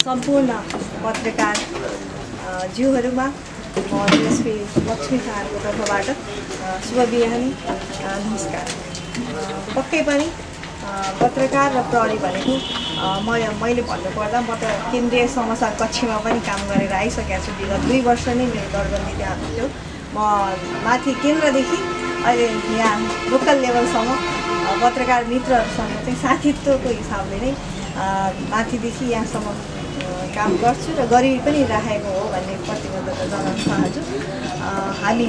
सम्पूर्ण पत्रकार ज्यूहरूमा म डिएसपी लक्ष्मी शाहको तर्फबाट शुभ बिहानी नमस्कार। पक्कै पनि पत्रकार र प्रहरी भनेको मैले भन्नुपर्दा म त केन्द्रीय समाचार कक्षमा पनि काम गरेर आइसकेको छु। विगत 2 वर्ष नै मेरो दरबन्दी त्यहाँ थियो। म माथि केन्द्रदेखि अहिले यहाँ लोकल लेभलसम्म पत्रकार मित्रहरूसँग चाहिँ साथीत्वको हिसाबले नै माथिदेखि यहाँसम्म काम गर्छु र गरि पनि राखेको हो भन्ने प्रतिबद्धता जनाउन चाहन्छु। हामी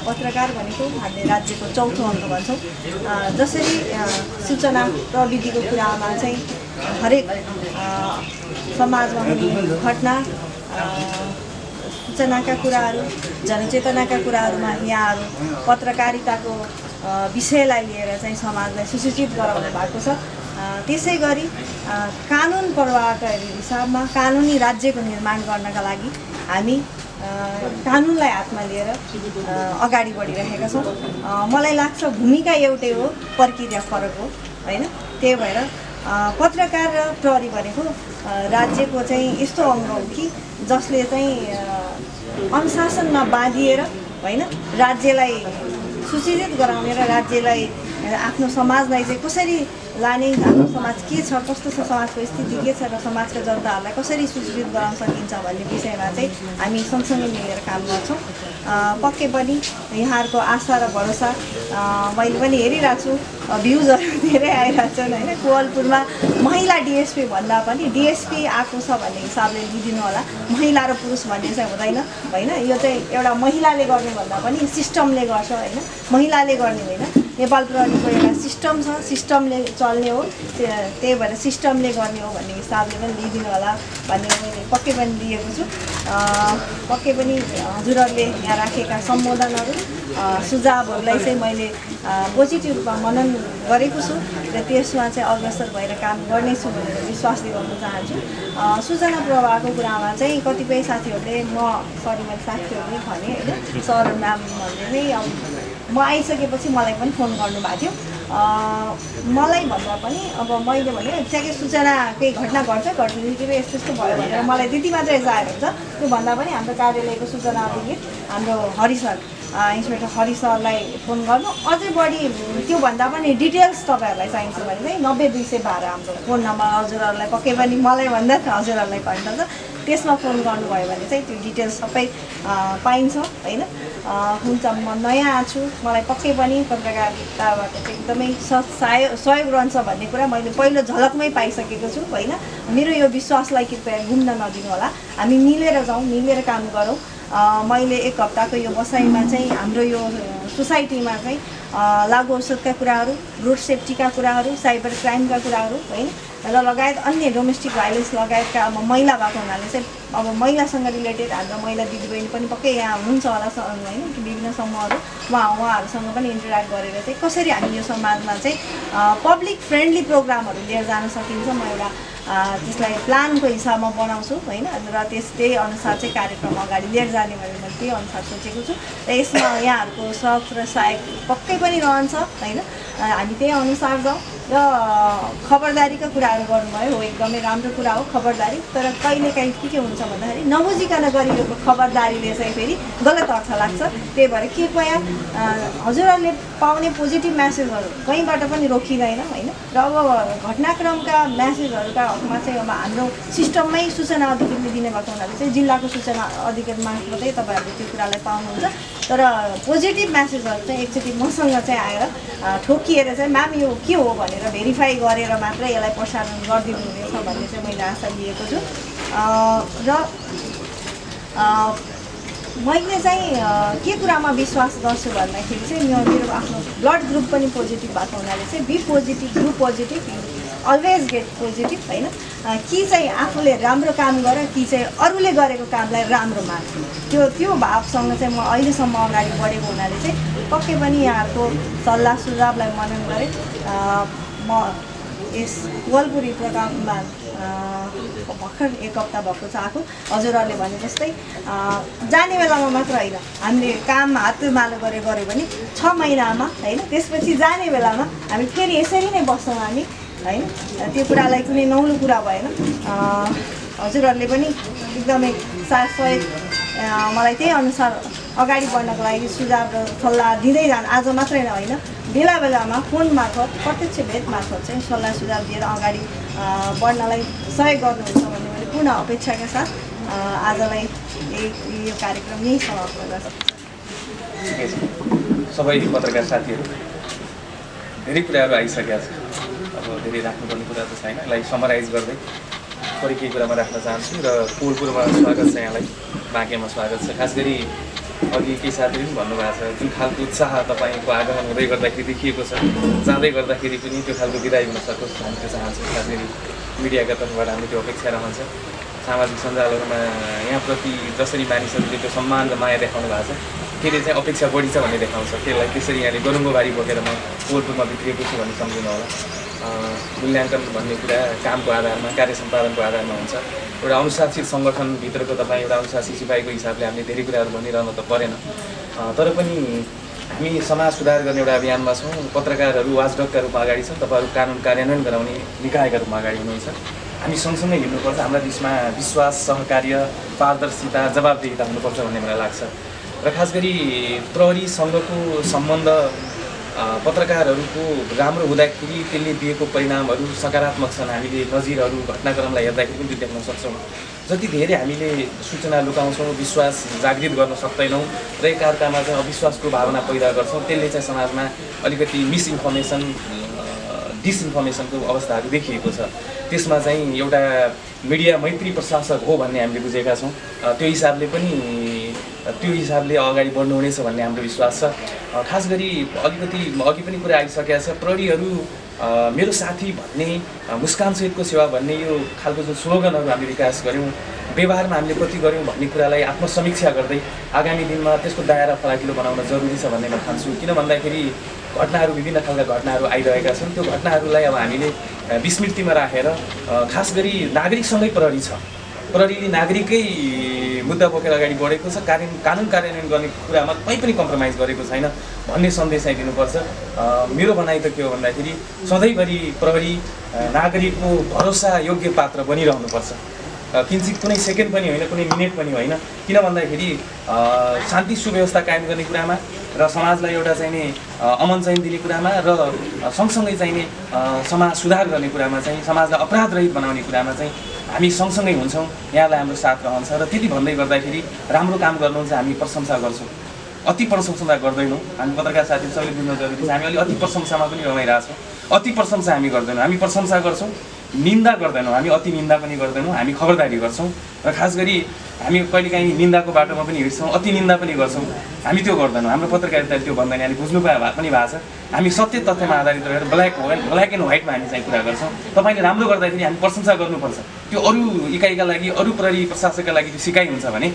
पत्रकार भनेको हामीले राज्यको चौथो अङ्ग भन्छौँ। जसरी सूचना प्रविधिको कुरामा चाहिँ हरेक समाजमा हुने घटना सूचनाका कुराहरू जनचेतनाका कुराहरूमा यहाँहरू पत्रकारिताको विषयलाई लिएर चाहिँ समाजलाई सुसूचित गराउनु भएको छ। त्यसै गरी कानुन प्रवाहका हिसाबमा कानुनी राज्यको निर्माण गर्नका लागि हामी कानुनलाई हातमा लिएर अगाडि बढिरहेका छौँ। मलाई लाग्छ भूमिका एउटै हो, प्रक्रिया फरक हो हैन। त्यही भएर पत्रकार र प्रहरी भनेको राज्यको चाहिँ यस्तो अङ्ग हो कि जसले चाहिँ अनुशासनमा बाँधिएर हैन राज्यलाई सुसूचित गराउने र राज्यलाई आफ्नो समाजलाई चाहिँ कसरी लाने, आफ्नो समाज के छ, कस्तो छ, समाजको स्थिति के छ र समाजका जनताहरूलाई कसरी सुसूचित गराउन सकिन्छ भन्ने विषयमा चाहिँ हामी सँगसँगै मिलेर काम गर्छौँ। पक्कै पनि यहाँहरूको आशा र भरोसा मैले पनि हेरिरहेको छु, भ्युजहरू धेरै आइरहेको छन् होइन। कोवलपुरमा महिला डिएसपी भन्दा पनि डिएसपी आएको छ भन्ने हिसाबले लिदिनु होला। महिला र पुरुष भन्ने चाहिँ हुँदैन होइन। यो चाहिँ एउटा महिलाले गर्ने भन्दा पनि सिस्टमले गर्छ होइन, महिलाले गर्ने होइन। नेपाल प्रहरीको एउटा सिस्टम छ, सिस्टमले चल्ने हो। त्यही भएर सिस्टमले गर्ने हो भन्ने हिसाबले पनि लिदिनु होला भन्ने मैले पक्कै पनि लिएको छु। पक्कै पनि हजुरहरूले यहाँ राखेका सम्बोधनहरू सुझावहरूलाई चाहिँ मैले पोजिटिभ रूपमा मनन गरेको छु र त्यसमा चाहिँ अग्रसर भएर काम गर्नेछु भनेर विश्वास दिलाउन चाहन्छु। सूचना प्रवाहको कुरामा चाहिँ कतिपय साथीहरूले मैले साथीहरूले भने होइन, सर म्याम भन्दै म आइसकेपछि मलाई पनि फोन गर्नुभएको थियो। मलाई भन्दा पनि अब मैले भने ठ्याक्कै सूचना केही घटना घट्छ घट्ने यस्तो यस्तो भयो भनेर मलाई त्यति मात्रै चाहिएको हुन्छ। त्यो भन्दा पनि हाम्रो कार्यालयको सूचना अधिकृत हाम्रो हरि सर इन्सपेक्टर हरि सरलाई फोन गर्नु। अझै बढी त्योभन्दा पनि डिटेल्स तपाईँहरूलाई चाहिन्छ भने चाहिँ 90-212 हाम्रो फोन नम्बर हजुरहरूलाई पक्कै पनि मलाई भन्दा हजुरहरूलाई भन्दा त्यसमा फोन गर्नुभयो भने चाहिँ त्यो डिटेल्स सबै पाइन्छ होइन। हुन्छ, म नयाँ छु, मलाई पक्कै पनि पत्रकारिताबाट चाहिँ एकदमै सहयोग रहन्छ भन्ने कुरा मैले पहिलो झलकमै पाइसकेको छु होइन। मेरो यो विश्वासलाई कृपया गुम्न नदिनु होला। हामी मिलेर जाउँ, मिलेर काम गरौँ। मैले 1 हप्ताको यो बसाइमा चाहिँ हाम्रो यो सोसाइटीमा चाहिँ लागु औषधका कुराहरू, रोड सेफ्टीका कुराहरू, साइबर क्राइमका कुराहरू होइन र लगायत अन्य डोमेस्टिक भाइलेन्स लगायतका अब महिला भएको हुनाले चाहिँ अब महिलासँग रिलेटेड हाम्रो महिला दिदीबहिनी पनि पक्कै यहाँ हुनुहुन्छ होला होइन, विभिन्न समूहहरू उहाँहरूसँग पनि इन्टरेक्ट गरेर चाहिँ कसरी हामी यो समाजमा चाहिँ पब्लिक फ्रेन्डली प्रोग्रामहरू लिएर जान सकिन्छ म एउटा त्यसलाई प्लानको हिसाबमा बनाउँछु होइन र त्यही अनुसार चाहिँ कार्यक्रम अगाडि लिएर जाने भनेर मैले त्यही अनुसार सोचेको छु र यसमा यहाँहरूको सहयोग र सहायक पक्कै पनि रहन्छ होइन। हामी त्यही अनुसार जाउँ र खबरदारीका कुराहरू गर्नुभयो हो, एकदमै राम्रो कुरा हो खबरदारी। तर कहिलेकाहीँ के हुन्छ भन्दाखेरि नबुझिकन गरिएको खबरदारीले चाहिँ फेरि गलत अर्थ लाग्छ। त्यही भएर कृपया हजुरहरूले पाउने पोजिटिभ म्यासेजहरू कहीँबाट पनि रोकिँदैन होइन। र अब घटनाक्रमका म्यासेजहरूका हकमा चाहिँ अब हाम्रो सिस्टममै सूचना अधिकृतले दिने भएको हुनाले चाहिँ जिल्लाको सूचना अधिकृत मार्फतै तपाईँहरूले त्यो कुरालाई पाउनुहुन्छ। तर पोजिटिभ म्यासेजहरू चाहिँ एकचोटि मसँग चाहिँ आएर ठोकिएर चाहिँ म्याम यो के हो भनेर भेरिफाई गरेर मात्रै यसलाई प्रसारण गरिदिनु हुनेछ भन्ने चाहिँ मैले आशा लिएको छु। र मैले चाहिँ के कुरामा विश्वास गर्छु भन्दाखेरि चाहिँ मेरो आफ्नो ब्लड ग्रुप पनि पोजिटिभ भएको हुनाले चाहिँ B positive, group positive, always get positive होइन। कि चाहिँ आफूले राम्रो काम गर कि चाहिँ अरूले गरेको कामलाई राम्रो मान, त्यो भावसँग चाहिँ म अहिलेसम्म अगाडि बढेको हुनाले चाहिँ पक्कै पनि यहाँहरूको सल्लाह सुझावलाई मनन गरेँ। म यस कोवलपुरी प्रोग्राममा भर्खर 1 हप्ता भएको छ आएको। हजुरहरूले भने जस्तै जाने बेलामा मात्र होइन, हामीले काम हातमालो गऱ्यो भने 6 महिनामा होइन, त्यसपछि जाने बेलामा हामी फेरि यसरी नै बस्छौँ हामी होइन। त्यो कुरालाई कुनै नौलो कुरा भएन। हजुरहरूले पनि एकदमै साथ सहयोग मलाई त्यही अनुसार अगाडि बढ्नको लागि सुझाव र सल्लाह दिँदै जानु आज मात्रै होइन बेला बेलामा फोन मार्फत प्रत्यक्ष भेट मार्फत चाहिँ सल्लाह सुझाव दिएर अगाडि बढ्नलाई सहयोग गर्नुहुन्छ भन्ने मैले पुनः अपेक्षाका साथ आजलाई यो कार्यक्रम यही समाप्त गर्छु। ठिकै छ। सबै पत्रकार साथीहरू धेरै कुराहरू आइसकेका छ, अब धेरै राख्नुपर्ने कुरा त छैन। यसलाई समराइज गर्दै थोरै केही कुरामा राख्न चाहन्छु र पोलपुरमा स्वागत छ यहाँलाई, बाँकेमा स्वागत छ। खास गरी अघि केही साथीले पनि भन्नुभएको छ जुन खालको उत्साह तपाईँको आगमन हुँदै गर्दाखेरि देखिएको छ, जाँदै गर्दाखेरि पनि त्यो खालको विदाय हुन सकोस् हामी त्यो चाहन्छौँ। खास गरी मिडियाका तर्फबाट हामी त्यो अपेक्षा रहन्छ। सामाजिक सञ्जालहरूमा यहाँप्रति जसरी मानिसहरूले त्यो सम्मान र माया देखाउनु भएको छ त्यसले चाहिँ अपेक्षा बढी छ भन्ने देखाउँछ। त्यसलाई त्यसरी यहाँले गरुङ्गोबारी बोकेर म पोलपुरमा भित्रिएको छु भन्ने सम्झिनु होला। मूल्याङ्कन भन्ने कुरा कामको आधारमा, कार्य सम्पादनको आधारमा हुन्छ। एउटा अनुशासित सङ्गठनभित्रको तपाईँ एउटा अनुशासित सिपाहीको हिसाबले हामीले धेरै कुराहरू भनिरहनु त परेन, तर पनि हामी समाज सुधार गर्ने एउटा अभियानमा छौँ। पत्रकारहरू वाचडगका रूपमा अगाडि छन्, तपाईँहरू कानुन कार्यान्वयन गराउने निकायका रूपमा अगाडि हुनुहुन्छ। हामी सँगसँगै हिँड्नुपर्छ। हाम्रा बिचमा विश्वास, सहकार्य, पारदर्शिता, जवाबदेहिता हुनुपर्छ भन्ने मलाई लाग्छ। र खास गरी प्रहरीसँगको सम्बन्ध पत्रकारहरूको राम्रो हुँदाखेरि त्यसले दिएको परिणामहरू सकारात्मक छन्। हामीले नजिरहरू घटनाक्रमलाई हेर्दाखेरि पनि त्यो देख्न सक्छौँ। जति धेरै हामीले सूचना लुकाउँछौँ, विश्वास जागृत गर्न सक्दैनौँ र एकअर्कामा चाहिँ अविश्वासको भावना पैदा गर्छौँ, त्यसले चाहिँ समाजमा अलिकति मिसइन्फर्मेसन, डिसइन्फर्मेसनको अवस्थाहरू देखिएको छ। त्यसमा चाहिँ एउटा मिडिया मैत्री प्रशासक हो भन्ने हामीले बुझेका छौँ। त्यो हिसाबले अगाडि बढ्नुहुनेछ भन्ने हाम्रो विश्वास छ। खास गरी अलिकति अघि पनि कुरा आइसकेको छ, प्रहरीहरू मेरो साथी भन्ने, मुस्कानसहितको सेवा भन्ने यो खालको जुन स्लोगनहरू हामीले विकास गऱ्यौँ, व्यवहारमा हामीले कति गऱ्यौँ भन्ने कुरालाई आत्मसमीक्षा गर्दै आगामी दिनमा त्यसको दायरा फराकिलो बनाउन जरुरी छ भन्ने म ठान्छु। किन भन्दाखेरि घटनाहरू, विभिन्न खालका घटनाहरू आइरहेका छन्। त्यो घटनाहरूलाई अब हामीले विस्मृतिमा राखेर खास गरी नागरिकसँगै प्रहरी छ, प्रहरीले नागरिकै मुद्दा बोकेर अगाडि बढेको छ, कानुन कार्यान्वयन गर्ने कुरामा कहीँ पनि कम्प्रोमाइज गरेको छैन भन्ने सन्देश चाहिँ दिनुपर्छ। मेरो भनाइ त के हो भन्दाखेरि सधैँभरि प्रहरी नागरिकको भरोसा योग्य पात्र बनिरहनुपर्छ। किन्चित कुनै सेकेन्ड पनि होइन, कुनै मिनेट पनि होइन। किन भन्दाखेरि शान्ति सुव्यवस्था कायम गर्ने कुरामा र समाजलाई एउटा चाहिने अमन चयन दिने कुरामा र सँगसँगै चाहिने समाज सुधार गर्ने कुरामा चाहिँ, समाजलाई अपराध रहित बनाउने कुरामा चाहिँ हामी सँगसँगै हुन्छौँ। यहाँलाई हाम्रो साथ रहन्छ र त्यति भन्दै गर्दाखेरि राम्रो काम गर्नुहुन्छ, हामी प्रशंसा गर्छौँ। अति प्रशंसा गर्दैनौँ। हामी पत्रकार साथी सबैले बुझ्न जरुरी छ, हामी अलि अति प्रशंसामा पनि रमाइरहेछौँ। अति प्रशंसा हामी गर्दैनौँ, हामी प्रशंसा गर्छौँ, निन्दा गर्दैनौँ, हामी अति निन्दा पनि गर्दैनौँ, हामी खबरदारी गर्छौँ। र खास गरी हामी कहिलेकाहीँ निन्दाको बाटोमा पनि हिँड्छौँ, अति निन्दा पनि गर्छौँ, हामी त्यो गर्दैनौँ। हाम्रो पत्रकारिताले त्यो भन्दैन, यहाँले बुझ्नु पनि भएको छ। हामी सत्य तथ्यमा आधारित रहेर ब्ल्याक एन्ड व्हाइटमा हामी चाहिँ कुरा गर्छौँ। तपाईँले राम्रो गर्दाखेरि हामी प्रशंसा गर्नुपर्छ। त्यो अरू इकाइका लागि, अरू प्रहरी प्रशासकका लागि त्यो सिकाइ हुन्छ भने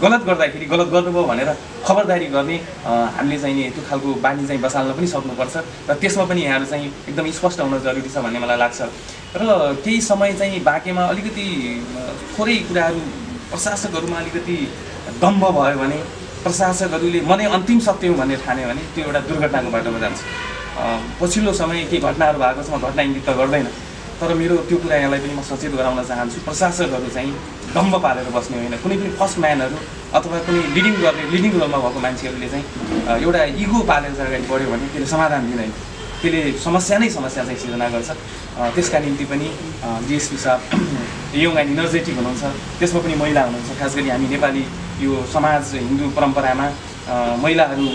गलत गर्दाखेरि गलत गर्नुभयो भनेर खबरदारी गर्ने हामीले चाहिँ त्यो खालको बानी चाहिँ बसाल्न पनि सक्नुपर्छ। र त्यसमा पनि यहाँहरू चाहिँ एकदम स्पष्ट हुन जरुरी छ भन्ने मलाई लाग्छ। र केही समय चाहिँ बाँकेमा अलिकति थोरै कुराहरू प्रशासकहरूमा अलिकति दम्भ भयो भने, प्रशासकहरूले मनै अन्तिम सत्य हो भन्ने ठान्यो भने त्यो एउटा दुर्घटनाको बाटोमा जान्छ। पछिल्लो समय केही घटनाहरू भएको छ, म घटना इङ्गित त गर्दैन, तर मेरो त्यो कुरा यहाँलाई पनि म सचेत गराउन चाहन्छु। प्रशासकहरू चाहिँ दम्भ पालेर बस्ने होइन। कुनै पनि फर्स्ट म्यानहरू अथवा कुनै लिडिङ रोलमा भएको मान्छेहरूले चाहिँ एउटा इगो पालेर अगाडि बढ्यो भने त्यसले समाधान दिँदैन, त्यसले समस्या चाहिँ सिर्जना गर्छ। त्यसका निम्ति पनि डिएसपी साहब यङ एन्ड इनर्जेटिक हुनुहुन्छ, त्यसमा पनि महिला हुनुहुन्छ। खास गरी हामी नेपाली यो समाज, हिन्दू परम्परामा महिलाहरू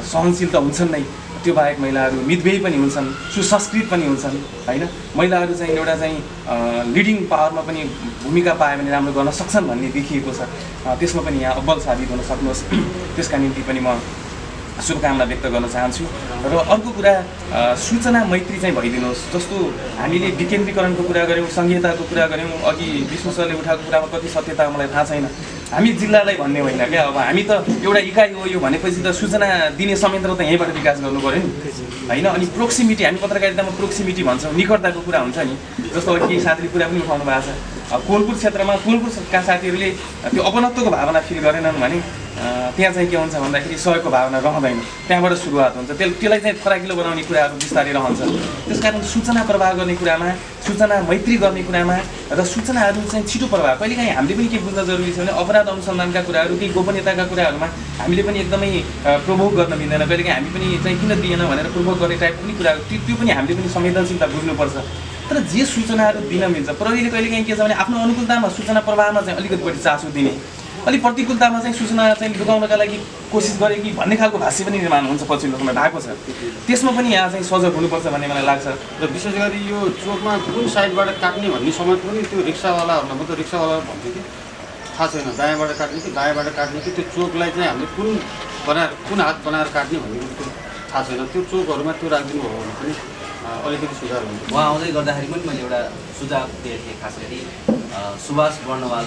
सहनशील त हुन्छन् नै, त्यो बाहेक महिलाहरू मितव्ययी पनि हुन्छन्, सुसंस्कृत पनि हुन्छन् होइन। महिलाहरू चाहिँ एउटा चाहिँ लिडिङ पावरमा पनि भूमिका पायो भने राम्रो गर्न सक्छन् भन्ने देखिएको छ। त्यसमा पनि यहाँ अब्बल साबित हुन सक्नुहोस्, त्यसका निम्ति पनि म शुभकामना व्यक्त गर्न चाहन्छु। र अर्को कुरा, सूचना मैत्री चाहिँ भइदिनुहोस्। जस्तो हामीले विकेन्द्रीकरणको कुरा गऱ्यौँ, सङ्घीयताको कुरा गऱ्यौँ, अघि विष्णु सरले उठाएको कुरामा कति सत्यता मलाई थाहा छैन। हामी जिल्लालाई भन्ने होइन क्या, अब हामी त एउटा इकाइ हो यो भनेपछि त सूचना दिने संयन्त्र त यहीँबाट विकास गर्नु पऱ्यो नि होइन। अनि प्रोक्सिमिटी, हामी पत्रकारितामा प्रोक्सिमिटी भन्छौँ, निकटताको कुरा हुन्छ नि। जस्तो अघि केही साथीले कुरा पनि उठाउनु भएको छ, कोलपुर क्षेत्रमा कोलपुरका साथीहरूले त्यो अपनत्वको भावना फिल गरेनन् भने त्यहाँ चाहिँ के हुन्छ भन्दाखेरि सहयोगको भावना रहँदैन, त्यहाँबाट सुरुवात हुन्छ। त्यसलाई चाहिँ फराकिलो बनाउने कुराहरू बिस्तारै रहन्छ। त्यसकारण सूचना प्रवाह गर्ने कुरामा, सूचना मैत्री गर्ने कुरामा र सूचनाहरू चाहिँ छिटो प्रवाह, कहिलेकाहीँ हामीले पनि के बुझ्न जरुरी छ भने अपराध अनुसन्धानका कुराहरू, केही गोपनीयताका कुराहरूमा हामीले पनि एकदमै प्रोभोक गर्न मिल्दैन। कहिलेकाहीँ हामी पनि चाहिँ किन दिएन भनेर प्रोभोक गर्ने टाइपको पनि कुराहरू, त्यो पनि हामीले पनि संवेदनशीलता बुझ्नुपर्छ। तर जे सूचनाहरू दिन मिल्छ, प्रहरीले कहिलेकाहीँ के छ भने आफ्नो अनुकूलतामा सूचना प्रवाहमा चाहिँ अलिकति बढी चासो दिने, अलिक प्रतिकूलतामा चाहिँ सूचना चाहिँ लुकाउनका लागि कोसिस गरे कि भन्ने खालको भाष्य पनि निर्माण हुन्छ पछिल्लो समय भएको छ। त्यसमा पनि यहाँ चाहिँ सजग हुनुपर्छ भन्ने मलाई लाग्छ। र विशेष गरी यो चोकमा कुन साइडबाट काट्ने भन्ने समय पनि त्यो रिक्सावालाहरूलाई, म त रिक्सावाला भन्छु कि थाहा छैन, दायाँबाट काट्ने कि दायाँबाट काट्ने कि त्यो चोकलाई चाहिँ हामीले कुन हात बनाएर काट्ने भन्ने कुरो थाहा छैन। त्यो चोकहरूमा त्यो राखिदिनु भयो भने पनि अलिकति सुधार हुन्छ। उहाँ आउँदै गर्दाखेरि पनि मैले एउटा सुझाव दिएको थिएँ, खास गरी सुभाष वर्णवाल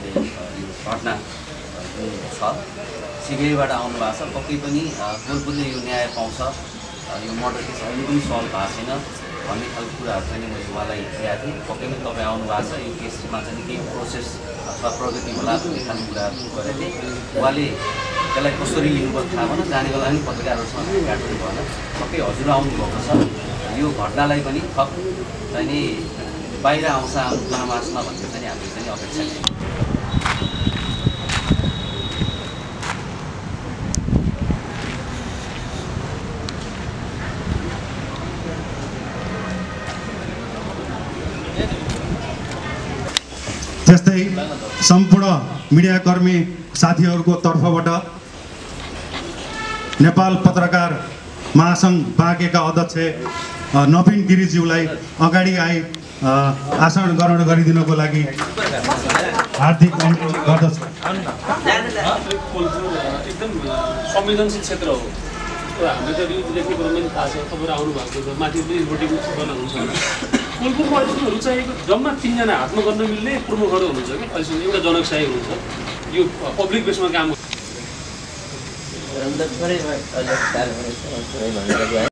यो घटना छ, सिगरेबाट आउनु भएको छ, पक्कै पनि बोलबुलले यो न्याय पाउँछ, यो मर्डर केस अहिले पनि सल्भ भएको छैन भन्ने खालको कुराहरू चाहिँ मैले उहाँलाई दिएको थिएँ। पक्कै पनि तपाईँ आउनु भएको छ, यो केसमा चाहिँ केही प्रोसेस अथवा प्रगति होला भन्ने खालको कुराहरू गरेको थिएँ। उहाँले त्यसलाई कसरी लिनुपर्छ थाहा भएन, जाने बेला पनि पत्रकारहरूसँग भेट पनि भएन, सबै हजुर आउनुभएको छ। यो घटनालाई पनि थप चाहिँ बाहिर आउँछ जनमासमा भन्ने चाहिँ हामीले चाहिँ अपेक्षा छ। त्यस्तै सम्पूर्ण मिडियाकर्मी साथीहरूको तर्फबाट नेपाल पत्रकार महासङ्घ बाँकेका अध्यक्ष नवीन गिरिज्यूलाई अगाडि आई आसन ग्रहण गरिदिनको लागि हार्दिक अनुरोध गर्दछु। एकदम संवेदनशील क्षेत्र हो। हामीले त न्युज लेख्ने कुरो पनि थाहा छ, तपाईँहरू आउनु भएको छ, माथि पनि रिपोर्टिङ गर्न हुन्छ। कोलपुरमा अहिलेसम्म रुचाएको जम्मा 3 जना हातमा गर्न मिल्ने प्रमुखहरू हुनुहुन्छ कि अहिलेसम्म, एउटा जनकशाही हुनुहुन्छ, यो पब्लिक बेसमा काम